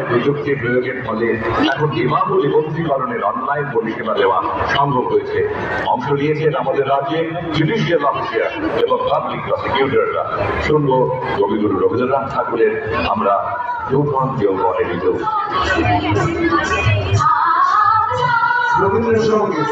প্রযুক্তি প্রয়োগের ফলে এখন বিবাহ নিবন্ধীকরণের অনলাইন পরিষেবা দেওয়া সম্ভব হয়েছে। অংশ নিয়েছেন আমাদের রাজ্যে জুডিশিয়াল অফিসার এবং পাবলিক প্রসিকিউটররা। শুনব কবিগুরু রবীন্দ্রনাথ ঠাকুরের আমরা যৌবন যৌবনে নিত। রবীন্দ্র সঙ্গীত